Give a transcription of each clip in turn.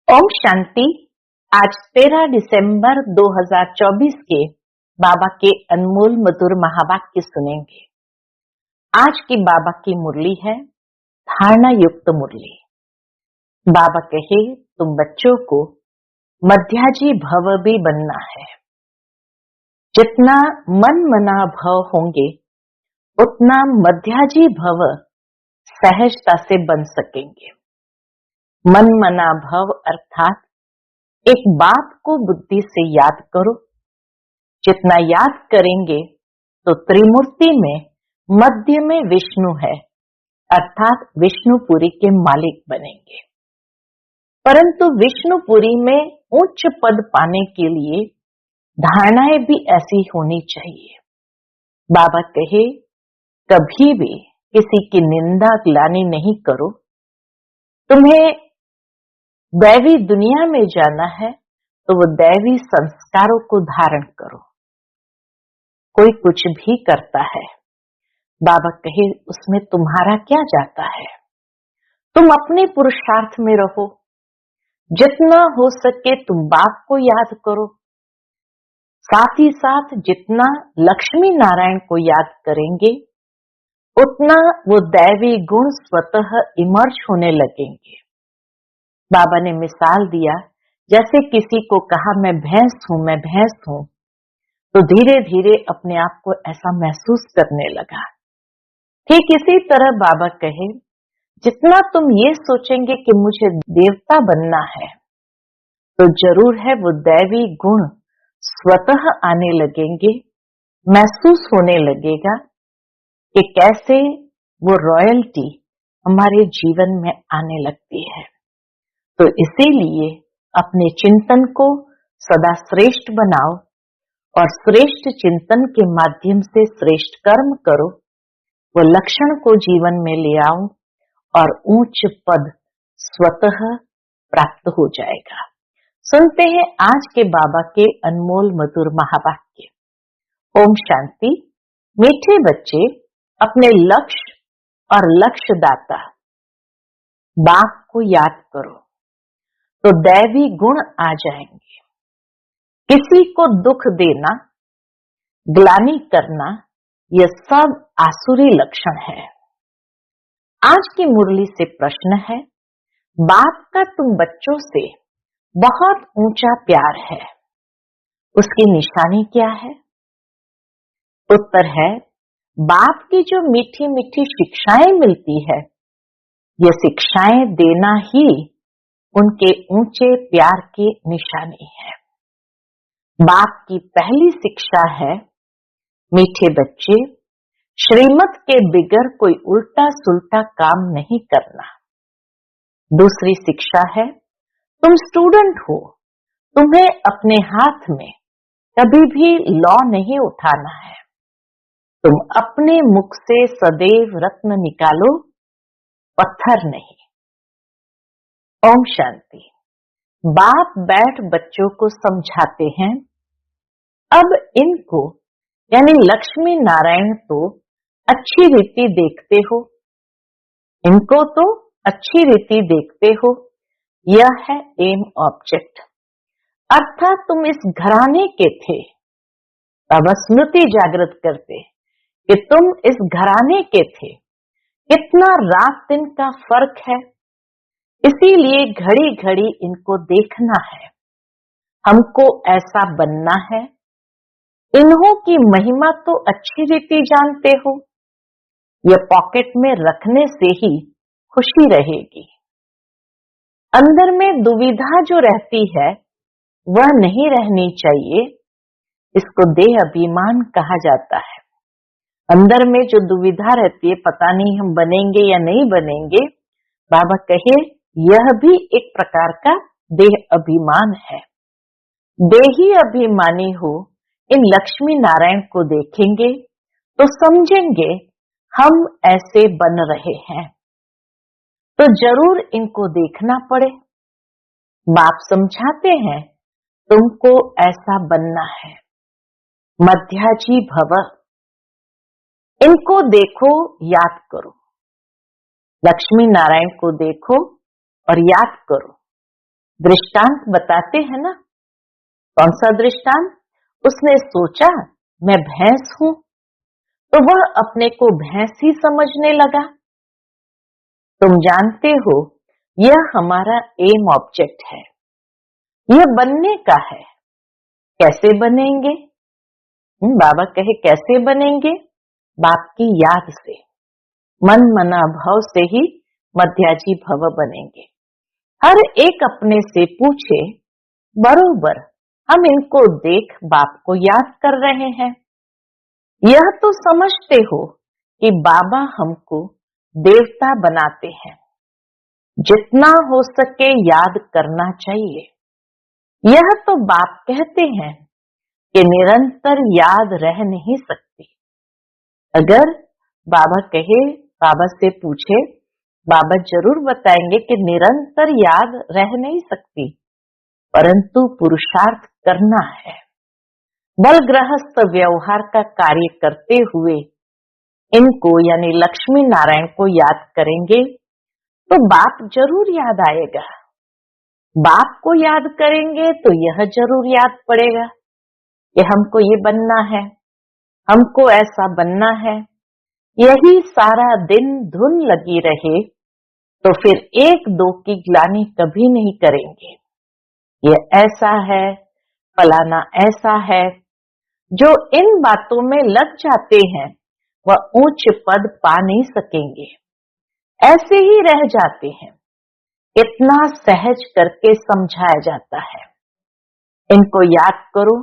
ओम शांति। आज 13 दिसंबर 2024 के बाबा के अनमोल मधुर महावाक्य सुनेंगे। आज की बाबा की मुरली है धारणा युक्त मुरली। बाबा कहे तुम बच्चों को मध्याजी भव भी बनना है। जितना मन मना भव होंगे उतना मध्याजी भव सहजता से बन सकेंगे। मन मना भव अर्थात एक बात को बुद्धि से याद करो। जितना याद करेंगे तो त्रिमूर्ति में मध्य में विष्णु है अर्थात विष्णुपुरी के मालिक बनेंगे। परंतु विष्णुपुरी में उच्च पद पाने के लिए धारणाएं भी ऐसी होनी चाहिए। बाबा कहे कभी भी किसी की निंदा ग्लानि नहीं करो। तुम्हें दैवी दुनिया में जाना है तो वो दैवी संस्कारों को धारण करो। कोई कुछ भी करता है, बाबा कहे उसमें तुम्हारा क्या जाता है। तुम अपने पुरुषार्थ में रहो। जितना हो सके तुम बाप को याद करो। साथ ही साथ जितना लक्ष्मी नारायण को याद करेंगे उतना वो दैवी गुण स्वतः इमर्ज होने लगेंगे। बाबा ने मिसाल दिया, जैसे किसी को कहा मैं भैंस हूं, तो धीरे धीरे अपने आप को ऐसा महसूस करने लगा। ठीक इसी तरह बाबा कहे जितना तुम ये सोचेंगे कि मुझे देवता बनना है तो जरूर है वो दैवी गुण स्वतः आने लगेंगे। महसूस होने लगेगा कि कैसे वो रॉयल्टी हमारे जीवन में आने लगती है। तो इसीलिए अपने चिंतन को सदा श्रेष्ठ बनाओ और श्रेष्ठ चिंतन के माध्यम से श्रेष्ठ कर्म करो। वो लक्षण को जीवन में ले आओ और ऊंच पद स्वतः प्राप्त हो जाएगा। सुनते हैं आज के बाबा के अनमोल मधुर महावाक्य। ओम शांति। मीठे बच्चे अपने लक्ष्य और लक्ष्यदाता बाप को याद करो तो दैवी गुण आ जाएंगे। किसी को दुख देना, ग्लानि करना, यह सब आसुरी लक्षण है। आज की मुरली से प्रश्न है, बाप का तुम बच्चों से बहुत ऊंचा प्यार है, उसकी निशानी क्या है? उत्तर है, बाप की जो मीठी मीठी शिक्षाएं मिलती है, ये शिक्षाएं देना ही उनके ऊंचे प्यार की निशानी है। बाप की पहली शिक्षा है, मीठे बच्चे श्रीमत के बिगर कोई उल्टा सुल्टा काम नहीं करना। दूसरी शिक्षा है, तुम स्टूडेंट हो, तुम्हें अपने हाथ में कभी भी लॉ नहीं उठाना है। तुम अपने मुख से सदैव रत्न निकालो, पत्थर नहीं। ओम शांति। बाप बैठ बच्चों को समझाते हैं। अब इनको यानी लक्ष्मी नारायण तो अच्छी रीति देखते हो, इनको तो अच्छी रीति देखते हो। यह है एम ऑब्जेक्ट, अर्थात तुम इस घराने के थे। अब स्मृति जागृत करते कि तुम इस घराने के थे। कितना रात दिन का फर्क है, इसीलिए घड़ी घड़ी इनको देखना है। हमको ऐसा बनना है। इन्हों की महिमा तो अच्छी रीति जानते हो, यह पॉकेट में रखने से ही खुशी रहेगी। अंदर में दुविधा जो रहती है वह नहीं रहनी चाहिए। इसको देह अभिमान कहा जाता है। अंदर में जो दुविधा रहती है, पता नहीं हम बनेंगे या नहीं बनेंगे, बाबा कहे यह भी एक प्रकार का देह अभिमान है। देही अभिमानी हो इन लक्ष्मी नारायण को देखेंगे तो समझेंगे हम ऐसे बन रहे हैं, तो जरूर इनको देखना पड़े। बाप समझाते हैं तुमको ऐसा बनना है, मध्याजी भव। इनको देखो, याद करो। लक्ष्मी नारायण को देखो और याद करो। दृष्टांत बताते हैं ना, कौन सा दृष्टांत? उसने सोचा मैं भैंस हूं, तो वह अपने को भैंस ही समझने लगा। तुम जानते हो, यह हमारा एम ऑब्जेक्ट है, यह बनने का है। कैसे बनेंगे? बाबा कहे कैसे बनेंगे? बाप की याद से, मन मना भव से ही मध्याजी भव बनेंगे। हर एक अपने से पूछे, बरोबर हम इनको देख बाप को याद कर रहे हैं। यह तो समझते हो कि बाबा हमको देवता बनाते हैं, जितना हो सके याद करना चाहिए। यह तो बाप कहते हैं कि निरंतर याद रह नहीं सकती। अगर बाबा कहे, बाबा से पूछे, बाबा जरूर बताएंगे कि निरंतर याद रह नहीं सकती, परंतु पुरुषार्थ करना है। बल गृहस्थ व्यवहार का कार्य करते हुए इनको यानी लक्ष्मी नारायण को याद करेंगे तो बाप जरूर याद आएगा। बाप को याद करेंगे तो यह जरूर याद पड़ेगा कि हमको ये बनना है, हमको ऐसा बनना है। यही सारा दिन धुन लगी रहे तो फिर एक दो की ग्लानि कभी नहीं करेंगे। ये ऐसा है, फलाना ऐसा है। जो इन बातों में लग जाते हैं वह ऊंच पद पा नहीं सकेंगे, ऐसे ही रह जाते हैं। इतना सहज करके समझाया जाता है। इनको याद करो,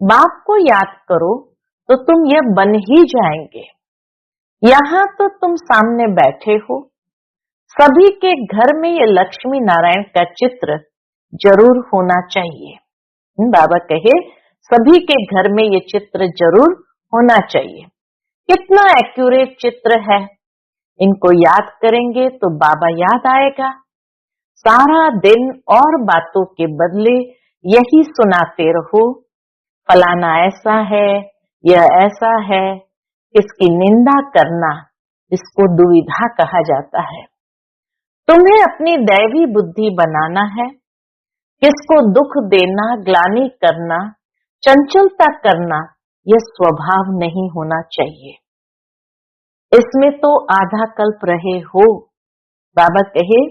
बाप को याद करो तो तुम यह बन ही जाएंगे। यहाँ तो तुम सामने बैठे हो, सभी के घर में ये लक्ष्मी नारायण का चित्र जरूर होना चाहिए। बाबा कहे सभी के घर में ये चित्र जरूर होना चाहिए। कितना एक्यूरेट चित्र है। इनको याद करेंगे तो बाबा याद आएगा। सारा दिन और बातों के बदले यही सुनाते रहो, फलाना ऐसा है, यह ऐसा है। इसकी निंदा करना, इसको दुविधा कहा जाता है। तुम्हें अपनी दैवी बुद्धि बनाना है। किसको दुख देना, ग्लानि करना, चंचलता करना, यह स्वभाव नहीं होना चाहिए। इसमें तो आधा कल्प रहे हो। बाबा कहे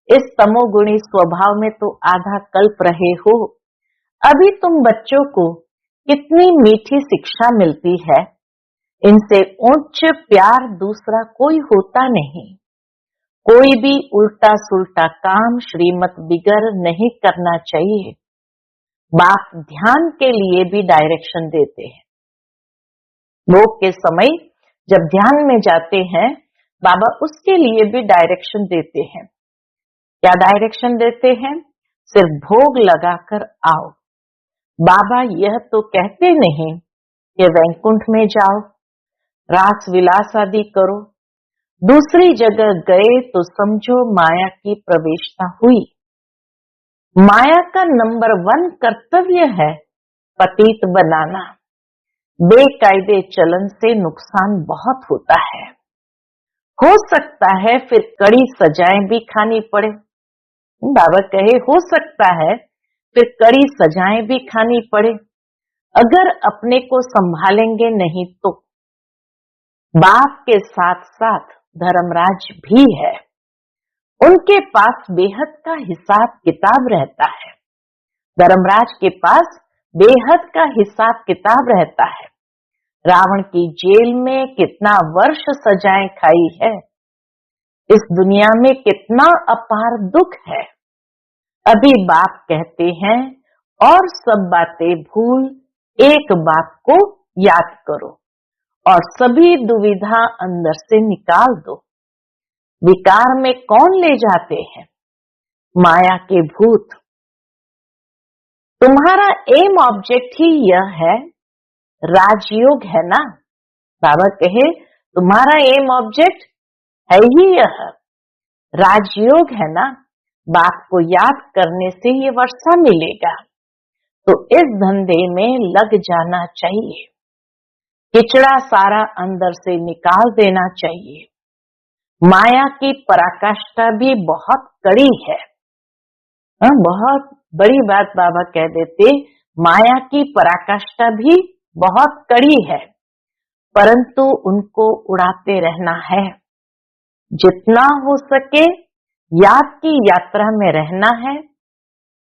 इस तमोगुणी स्वभाव में तो आधा कल्प रहे हो। अभी तुम बच्चों को कितनी मीठी शिक्षा मिलती है। इनसे उच्च प्यार दूसरा कोई होता नहीं। कोई भी उल्टा सुल्टा काम श्रीमत बिगर नहीं करना चाहिए। बाप ध्यान के लिए भी डायरेक्शन देते हैं। भोग के समय जब ध्यान में जाते हैं, बाबा उसके लिए भी डायरेक्शन देते हैं। क्या डायरेक्शन देते हैं? सिर्फ भोग लगाकर आओ। बाबा यह तो कहते नहीं कि वैकुंठ में जाओ, रास विलास आदि करो। दूसरी जगह गए तो समझो माया की प्रवेशता हुई। माया का नंबर 1 कर्तव्य है पतित बनाना। बेकायदे चलन से नुकसान बहुत होता है। हो सकता है फिर कड़ी सजाएं भी खानी पड़े। बाबा कहे हो सकता है फिर कड़ी सजाएं भी खानी पड़े, अगर अपने को संभालेंगे नहीं तो। बाप के साथ साथ धर्मराज भी है, उनके पास बेहद का हिसाब किताब रहता है। धर्मराज के पास बेहद का हिसाब किताब रहता है। रावण की जेल में कितना वर्ष सजाएं खाई है। इस दुनिया में कितना अपार दुख है। अभी बाप कहते हैं और सब बातें भूल एक बात को याद करो और सभी दुविधा अंदर से निकाल दो। विकार में कौन ले जाते हैं? माया के भूत। तुम्हारा एम ऑब्जेक्ट ही यह है, राजयोग है ना। बाबा कहे तुम्हारा एम ऑब्जेक्ट है ही यह, राजयोग है ना। बाप को याद करने से ये वर्षा मिलेगा, तो इस धंधे में लग जाना चाहिए। किचड़ा सारा अंदर से निकाल देना चाहिए। माया की पराकाष्ठा भी बहुत कड़ी है। बहुत बड़ी बात बाबा कह देते, माया की पराकाष्ठा भी बहुत कड़ी है, परंतु उनको उड़ाते रहना है। जितना हो सके याद की यात्रा में रहना है।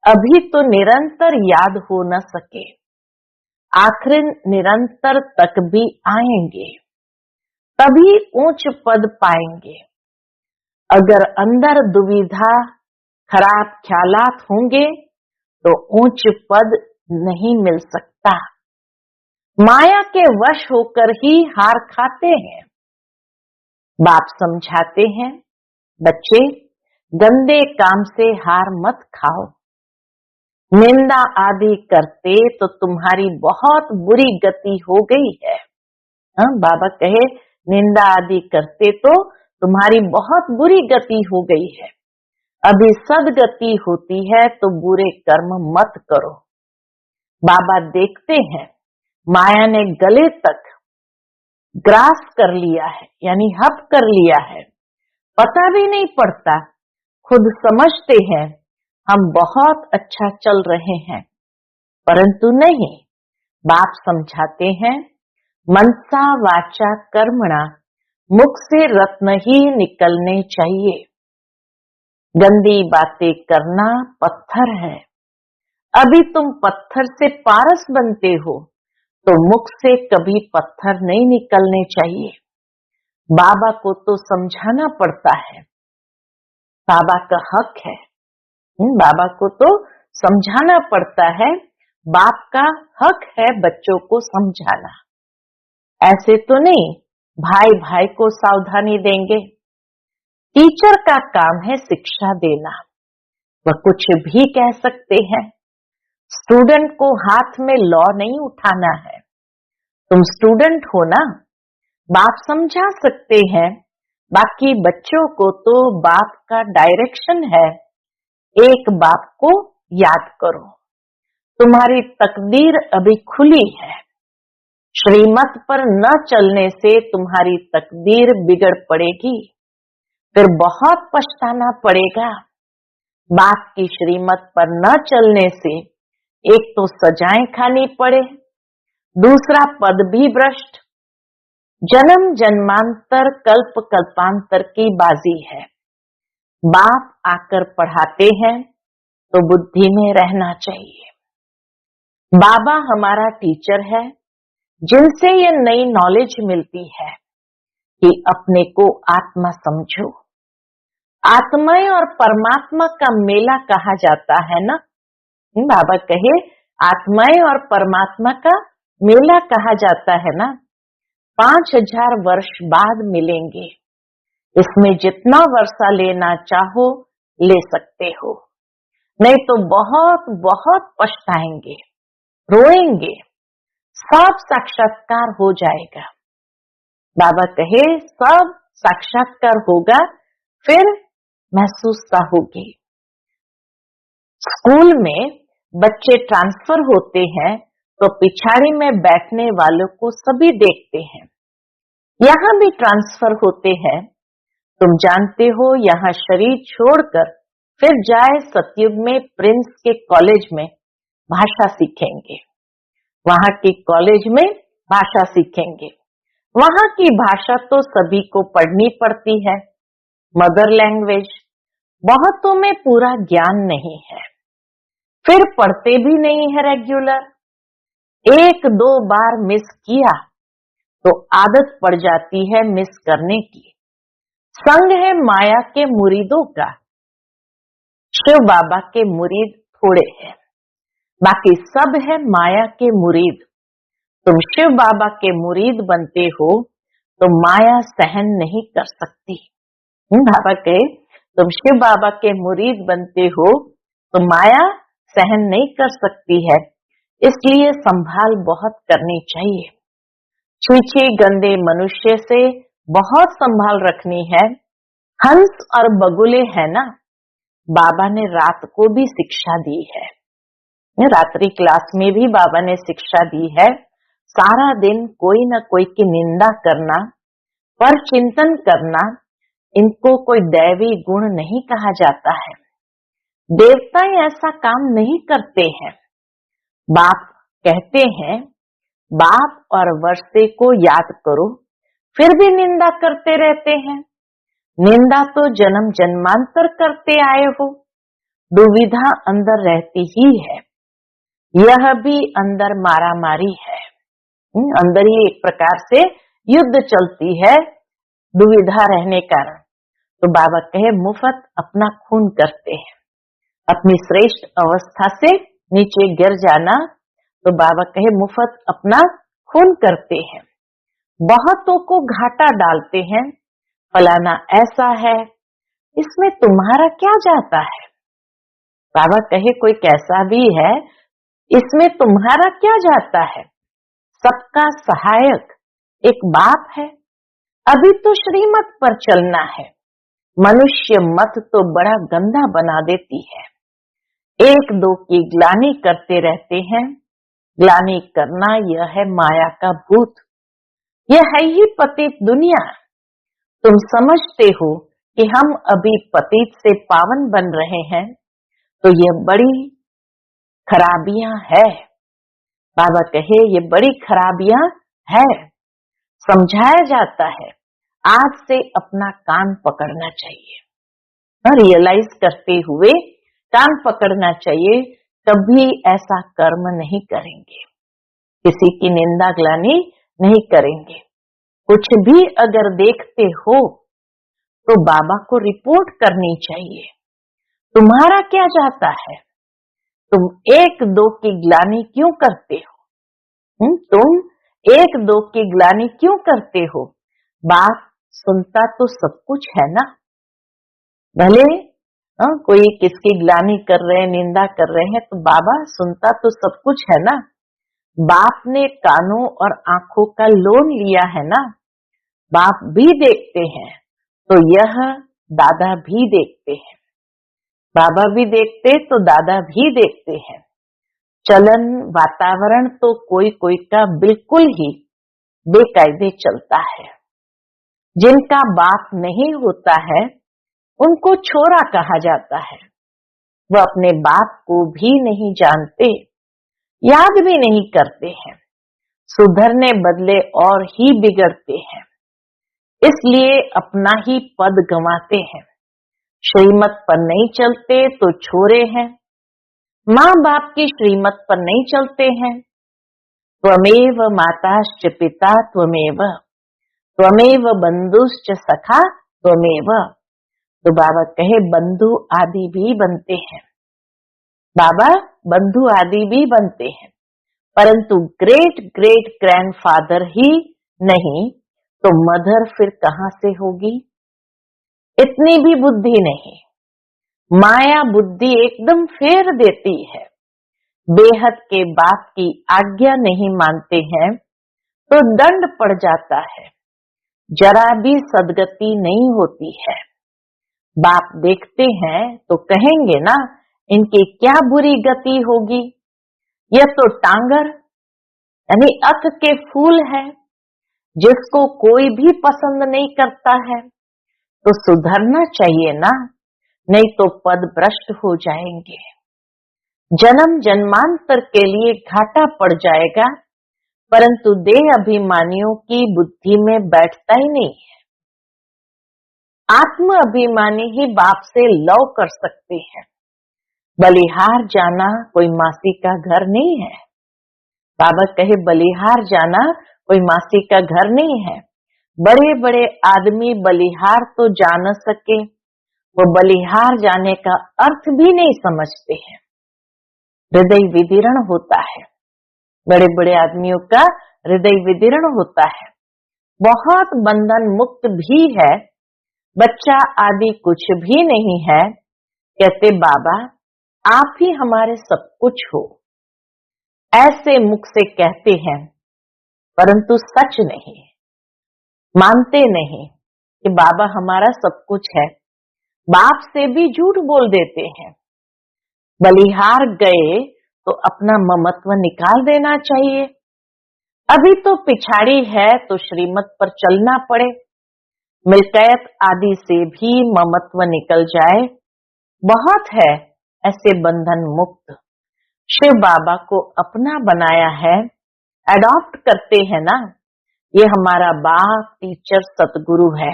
अभी तो निरंतर याद हो न सके, आखिर निरंतर तक भी आएंगे, तभी ऊंच पद पाएंगे। अगर अंदर दुविधा, खराब ख्यालात होंगे तो ऊंच पद नहीं मिल सकता। माया के वश होकर ही हार खाते हैं। बाप समझाते हैं, बच्चे गंदे काम से हार मत खाओ। निंदा आदि करते तो तुम्हारी बहुत बुरी गति हो गई है। बाबा कहे निंदा आदि करते तो तुम्हारी बहुत बुरी गति हो गई है। अभी सदगति होती है तो बुरे कर्म मत करो। बाबा देखते हैं माया ने गले तक ग्रास कर लिया है, यानी हप कर लिया है, पता भी नहीं पड़ता। खुद समझते हैं हम बहुत अच्छा चल रहे हैं, परंतु नहीं। बाप समझाते हैं मनसा वाचा कर्मणा, मुख से रत्न ही निकलने चाहिए। गंदी बातें करना पत्थर है। अभी तुम पत्थर से पारस बनते हो, तो मुख से कभी पत्थर नहीं निकलने चाहिए। बाबा को तो समझाना पड़ता है, बाबा का हक है। बाबा को तो समझाना पड़ता है, बाप का हक है बच्चों को समझाना। ऐसे तो नहीं भाई भाई को सावधानी देंगे। टीचर का काम है शिक्षा देना, वह कुछ भी कह सकते हैं। स्टूडेंट को हाथ में लॉ नहीं उठाना है। तुम स्टूडेंट हो ना, बाप समझा सकते हैं, बाकी बच्चों को तो बाप का डायरेक्शन है। एक बाप को याद करो, तुम्हारी तकदीर अभी खुली है। श्रीमत पर न चलने से तुम्हारी तकदीर बिगड़ पड़ेगी, फिर बहुत पछताना पड़ेगा। बाप की श्रीमत पर न चलने से एक तो सजाएं खानी पड़े, दूसरा पद भी भ्रष्ट। जन्म जन्मांतर कल्प कल्पांतर की बाजी है। बाप आकर पढ़ाते हैं तो बुद्धि में रहना चाहिए। बाबा हमारा टीचर है, जिनसे ये नई नॉलेज मिलती है कि अपने को आत्मा समझो। आत्मा और परमात्मा का मेला कहा जाता है ना। बाबा कहे आत्मा और परमात्मा का मेला कहा जाता है ना। 5000 वर्ष बाद मिलेंगे। इसमें जितना वर्षा लेना चाहो ले सकते हो, नहीं तो बहुत बहुत पछताएंगे, रोएंगे। सब साक्षात्कार हो जाएगा। बाबा कहे सब साक्षात्कार होगा, फिर महसूसता होगी। स्कूल में बच्चे ट्रांसफर होते हैं तो पिछाड़ी में बैठने वालों को सभी देखते हैं। यहाँ भी ट्रांसफर होते हैं। तुम जानते हो यहाँ शरीर छोड़कर फिर जाए सतयुग में प्रिंस के कॉलेज में भाषा सीखेंगे। वहाँ के कॉलेज में भाषा सीखेंगे। वहाँ की भाषा तो सभी को पढ़नी पड़ती है, मदर लैंग्वेज। बहुतों में पूरा ज्ञान नहीं है, फिर पढ़ते भी नहीं है रेगुलर। 1-2 बार मिस किया तो आदत पड़ जाती है मिस करने की। संग है माया के मुरीदों का, शिव बाबा के मुरीद थोड़े हैं, बाकी सब है माया के मुरीद। तुम शिव बाबा के मुरीद बनते हो तो माया सहन नहीं कर सकती। बाबा कहे तुम शिव बाबा के मुरीद बनते हो तो माया सहन नहीं कर सकती है, इसलिए संभाल बहुत करनी चाहिए। छीछे गंदे मनुष्य से बहुत संभाल रखनी है। हंस और बगुले है ना, बाबा ने रात को भी शिक्षा दी है। रात्रि क्लास में भी बाबा ने शिक्षा दी है। सारा दिन कोई न कोई की निंदा करना, पर चिंतन करना, इनको कोई दैवी गुण नहीं कहा जाता है। देवता ऐसा काम नहीं करते हैं। बाप कहते हैं, बाप और वर्षे को याद करो, फिर भी निंदा करते रहते हैं। निंदा तो जन्म जन्मांतर करते आए हो। दुविधा अंदर रहती ही है। यह भी अंदर मारामारी है। अंदर ही एक प्रकार से युद्ध चलती है, दुविधा रहने कारण। तो बाबा कहे मुफ्त अपना खून करते हैं। अपनी श्रेष्ठ अवस्था से नीचे गिर जाना, तो बाबा कहे मुफ्त अपना खून करते हैं। बहुतों को घाटा डालते हैं, फलाना ऐसा है, इसमें तुम्हारा क्या जाता है। बाबा कहे कोई कैसा भी है, इसमें तुम्हारा क्या जाता है। सबका सहायक एक बाप है। अभी तो श्रीमत पर चलना है। मनुष्य मत तो बड़ा गंदा बना देती है। एक दो की ग्लानि करते रहते हैं। ग्लानि करना यह है माया का भूत। यह है ही पतित दुनिया। तुम समझते हो कि हम अभी पतित से पावन बन रहे हैं, तो यह बड़ी खराबियां है। बाबा कहे ये बड़ी खराबियां है। समझाया जाता है, आज से अपना कान पकड़ना चाहिए, रियलाइज करते हुए कान पकड़ना चाहिए। कभी ऐसा कर्म नहीं करेंगे, किसी की निंदा ग्लानि नहीं करेंगे। कुछ भी अगर देखते हो तो बाबा को रिपोर्ट करनी चाहिए। तुम्हारा क्या जाता है। तुम एक दो की ग्लानि क्यों करते हो। तुम एक दो की ग्लानि क्यों करते हो। बाप सुनता तो सब कुछ है ना। भले कोई किसकी ग्लानि कर रहे, निंदा कर रहे हैं, तो बाबा सुनता तो सब कुछ है ना। बाप ने कानों और आंखों का लोन लिया है ना। बाप भी देखते हैं, तो यह दादा भी देखते हैं। बाबा भी देखते तो दादा भी देखते हैं। चलन वातावरण तो कोई कोई का बिल्कुल ही बेकायदे चलता है। जिनका बाप नहीं होता है उनको छोरा कहा जाता है। वह अपने बाप को भी नहीं जानते, याद भी नहीं करते हैं। सुधरने बदले और ही बिगड़ते हैं, इसलिए अपना ही पद गंवाते हैं। श्रीमत पर नहीं चलते तो छोरे हैं। माँ बाप की श्रीमत पर नहीं चलते हैं। त्वमेव माताश्च पिता त्वमेव, त्वमेव बंधुश्च सखा त्वमेव। तो बाबा कहे बंधु आदि भी बनते हैं। बाबा बंधु आदि भी बनते हैं, परंतु ग्रेट ग्रेट ग्रैंडफादर ही नहीं तो मदर फिर कहां से होगी। इतनी भी बुद्धि नहीं। माया बुद्धि एकदम फेर देती है। बेहद के बाप की आज्ञा नहीं मानते हैं तो दंड पड़ जाता है। जरा भी सदगति नहीं होती है। बाप देखते हैं तो कहेंगे ना, इनकी क्या बुरी गति होगी। यह तो टांगर यानी अक के फूल है, जिसको कोई भी पसंद नहीं करता है। तो सुधरना चाहिए ना, नहीं तो पद भ्रष्ट हो जाएंगे। जन्म जन्मांतर के लिए घाटा पड़ जाएगा, परंतु देह अभिमानियों की बुद्धि में बैठता ही नहीं है। आत्म अभिमानी ही बाप से लव कर सकते हैं। बलिहार जाना कोई मासी का घर नहीं है। बाबा कहे बलिहार जाना कोई मासी का घर नहीं है। बड़े बड़े आदमी बलिहार तो जा न सके, वो बलिहार जाने का अर्थ भी नहीं समझते हैं। हृदय विदीर्ण होता है। बड़े बड़े आदमियों का हृदय विदीर्ण होता है। बहुत बंधन मुक्त भी है। बच्चा आदि कुछ भी नहीं है। कहते बाबा आप ही हमारे सब कुछ हो, ऐसे मुख से कहते हैं, परंतु सच नहीं, मानते नहीं कि बाबा हमारा सब कुछ है। बाप से भी झूठ बोल देते हैं। बलिहार गए तो अपना ममत्व निकाल देना चाहिए। अभी तो पिछाड़ी है तो श्रीमत पर चलना पड़े। मिल्कियत आदि से भी ममत्व निकल जाए, बहुत है ऐसे बंधन मुक्त। शिव बाबा को अपना बनाया है, अडॉप्ट करते हैं ना, ये हमारा बाप, टीचर, सतगुरु है।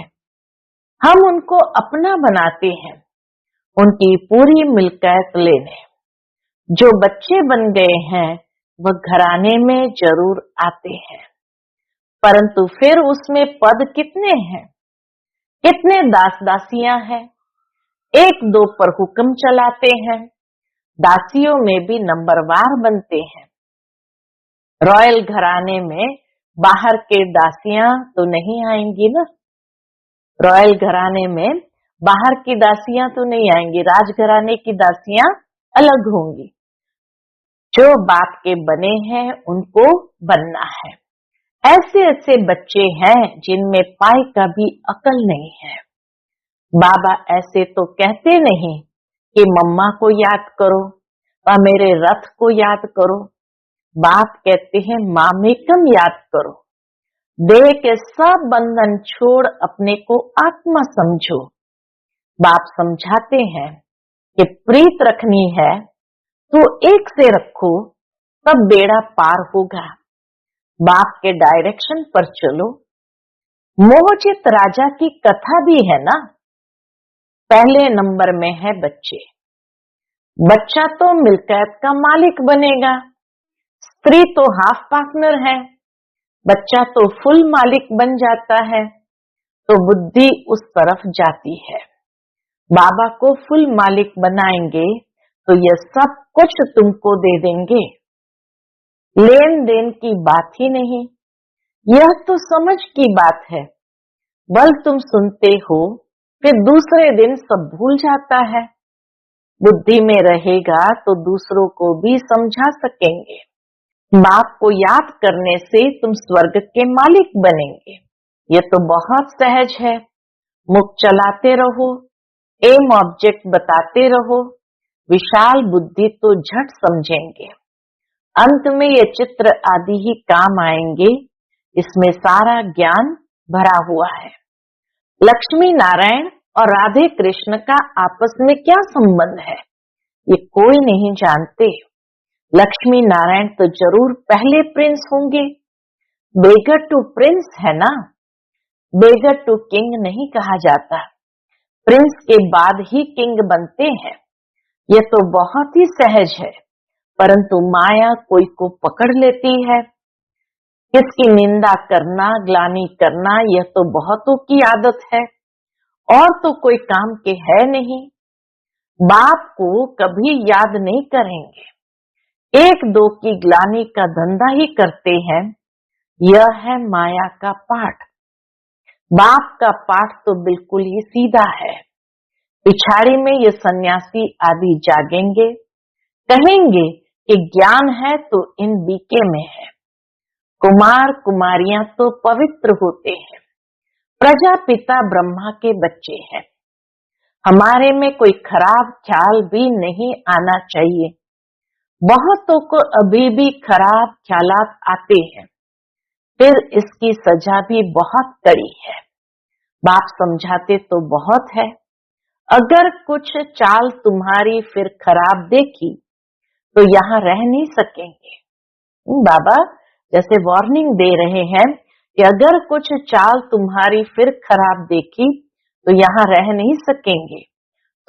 हम उनको अपना बनाते हैं, उनकी पूरी मिल्कियत लेने। जो बच्चे बन गए हैं वह घराने में जरूर आते हैं, परंतु फिर उसमें पद कितने हैं, कितने दास दासियां हैं। एक दो पर हुक्म चलाते हैं, दासियों में भी नंबरवार बनते हैं। रॉयल घराने में बाहर के दासियां तो नहीं आएंगी ना, रॉयल घराने में बाहर की दासियां तो नहीं आएंगी, राजघराने की दासियां अलग होंगी। जो बाप के बने हैं उनको बनना है। ऐसे ऐसे बच्चे हैं जिनमें पाई का भी अकल नहीं है। बाबा ऐसे तो कहते नहीं कि मम्मा को याद करो और मेरे रथ को याद करो। बाप कहते हैं मामेकम याद करो, देह के सब बंधन छोड़ अपने को आत्मा समझो। बाप समझाते हैं कि प्रीत रखनी है तो एक से रखो, तब बेड़ा पार होगा। बाप के डायरेक्शन पर चलो। मोहचित राजा की कथा भी है ना। पहले नंबर में है बच्चे। बच्चा तो मिल्कियत का मालिक बनेगा, स्त्री तो हाफ पार्टनर है, बच्चा तो फुल मालिक बन जाता है, तो बुद्धि उस तरफ जाती है। बाबा को फुल मालिक बनाएंगे तो यह सब कुछ तुमको दे देंगे। लेन देन की बात ही नहीं, यह तो समझ की बात है। बल तुम सुनते हो, फिर दूसरे दिन सब भूल जाता है। बुद्धि में रहेगा तो दूसरों को भी समझा सकेंगे। बाप को याद करने से तुम स्वर्ग के मालिक बनेंगे। ये तो बहुत सहज है। मुख चलाते रहो, एम ऑब्जेक्ट बताते रहो, विशाल बुद्धि तो झट समझेंगे। अंत में ये चित्र आदि ही काम आएंगे, इसमें सारा ज्ञान भरा हुआ है। लक्ष्मी नारायण और राधे कृष्ण का आपस में क्या संबंध है, ये कोई नहीं जानते। लक्ष्मी नारायण तो जरूर पहले प्रिंस होंगे। बेगर टू प्रिंस है ना, बेगर टू किंग नहीं कहा जाता। प्रिंस के बाद ही किंग बनते हैं। यह तो बहुत ही सहज है, परंतु माया कोई को पकड़ लेती है। किसकी निंदा करना, ग्लानि करना, यह तो बहुतों की आदत है और तो कोई काम के है नहीं। बाप को कभी याद नहीं करेंगे, एक दो की ग्लानि का धंधा ही करते हैं। यह है माया का पाठ। बाप का पाठ तो बिल्कुल ही सीधा है। पिछाड़ी में ये सन्यासी आदि जागेंगे, कहेंगे कि ज्ञान है तो इन बीके में है। कुमार कुमारियां तो पवित्र होते हैं, प्रजापिता ब्रह्मा के बच्चे हैं। हमारे में कोई खराब ख्याल भी नहीं आना चाहिए। बहुतों को अभी भी खराब ख्यालात आते हैं, फिर इसकी सजा भी बहुत कड़ी है। बाप समझाते तो बहुत है, अगर कुछ चाल तुम्हारी फिर खराब देखी तो यहाँ रह नहीं सकेंगे। बाबा जैसे वार्निंग दे रहे हैं कि अगर कुछ चाल तुम्हारी फिर खराब देखी तो यहाँ रह नहीं सकेंगे।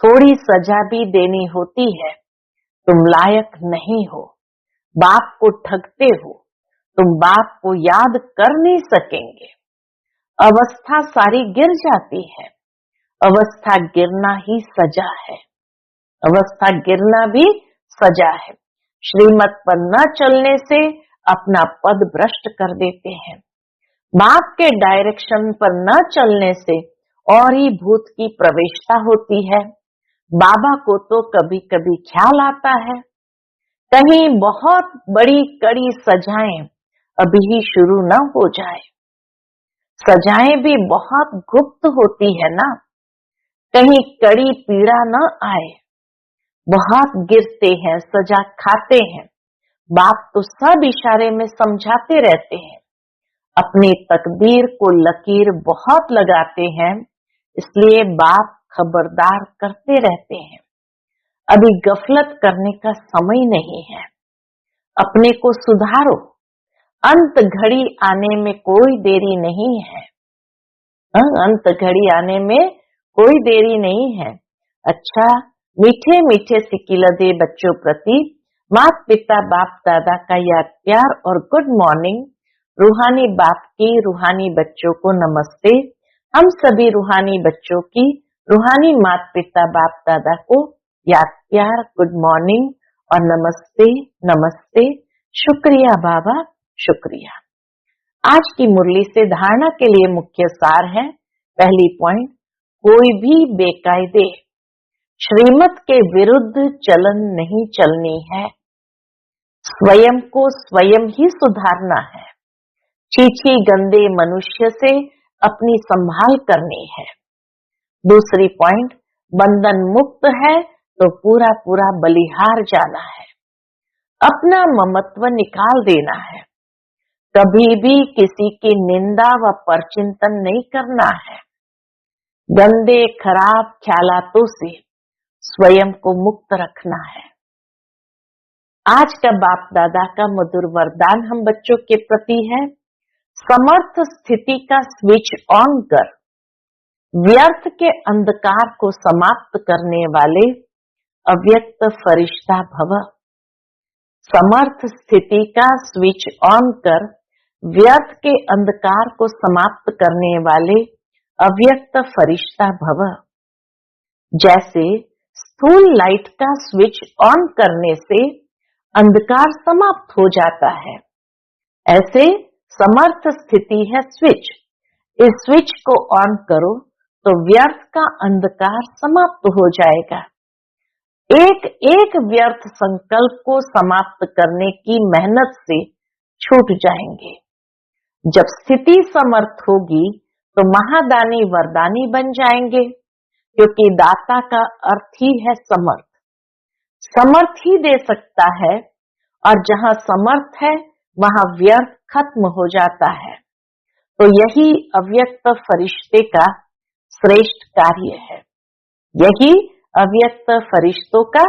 थोड़ी सजा भी देनी होती है। तुम लायक नहीं हो, बाप को ठगते हो, तुम बाप को याद कर नहीं सकेंगे। अवस्था सारी गिर जाती है। अवस्था गिरना ही सजा है, अवस्था गिरना भी सजा है। श्रीमत पर न चलने से अपना पद भ्रष्ट कर देते हैं। बाप के डायरेक्शन पर न चलने से और ही भूत की प्रवेशता होती है। बाबा को तो कभी कभी ख्याल आता है कहीं बहुत बड़ी कड़ी सजाएं अभी ही शुरू न हो जाए। सजाएं भी बहुत गुप्त होती है ना, कहीं कड़ी पीड़ा न आए। बहुत गिरते हैं, सजा खाते हैं। बाप तो सब इशारे में समझाते रहते हैं। अपनी तकदीर को लकीर बहुत लगाते हैं, इसलिए बाप खबरदार करते रहते हैं। अभी गफलत करने का समय नहीं है, अपने को सुधारो, अंत घड़ी आने में कोई देरी नहीं है। अंत घड़ी आने में कोई देरी नहीं है। अच्छा, मीठे मीठे सिकिलदे बच्चों प्रति माता पिता बाप दादा का याद प्यार और गुड मॉर्निंग। रूहानी बाप की रूहानी बच्चों को नमस्ते। हम सभी रूहानी बच्चों की रूहानी माता पिता बाप दादा को याद प्यार, गुड मॉर्निंग और नमस्ते नमस्ते। शुक्रिया बाबा, शुक्रिया। आज की मुरली से धारणा के लिए मुख्य सार है। पहली पॉइंट, कोई भी बेकायदे श्रीमत के विरुद्ध चलन नहीं चलनी है। स्वयं को स्वयं ही सुधारना है। चीची गंदे मनुष्य से अपनी संभाल करनी है। दूसरी पॉइंट, बंधन मुक्त है तो पूरा पूरा बलिहार जाना है। अपना ममत्व निकाल देना है। कभी भी किसी की निंदा व परचिंतन नहीं करना है। गंदे खराब ख्यालातों से स्वयं को मुक्त रखना है। आज का बाप दादा का मधुर वरदान हम बच्चों के प्रति है, समर्थ स्थिति का स्विच ऑन कर व्यर्थ के अंधकार को समाप्त करने वाले अव्यक्त फरिश्ता भव। समर्थ स्थिति का स्विच ऑन कर व्यर्थ के अंधकार को समाप्त करने वाले अव्यक्त फरिश्ता भव। जैसे स्थूल लाइट का स्विच ऑन करने से अंधकार समाप्त हो जाता है, ऐसे समर्थ स्थिति है स्विच। इस स्विच को ऑन करो तो व्यर्थ का अंधकार समाप्त हो जाएगा। एक एक व्यर्थ संकल्प को समाप्त करने की मेहनत से छूट जाएंगे। जब स्थिति समर्थ होगी तो महादानी वरदानी बन जाएंगे, क्योंकि दाता का अर्थ ही है समर्थ। समर्थ ही दे सकता है, और जहां समर्थ है वहां व्यर्थ खत्म हो जाता है। तो यही अव्यक्त फरिश्ते का श्रेष्ठ कार्य है। यही अव्यक्त फरिश्तों का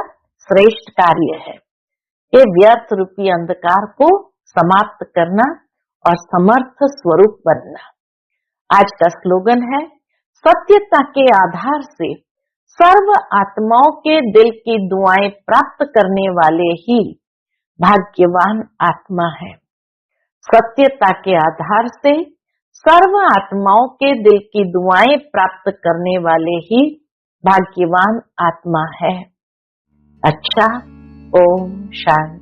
श्रेष्ठ कार्य है। ये व्यर्थ रूपी अंधकार को समाप्त करना और समर्थ स्वरूप बनना। आज का स्लोगन है, सत्यता के आधार से सर्व आत्माओं के दिल की दुआएं प्राप्त करने वाले ही भाग्यवान आत्मा है। सत्यता के आधार से सर्व आत्माओं के दिल की दुआएं प्राप्त करने वाले ही भाग्यवान आत्मा है। अच्छा, ओम शांति।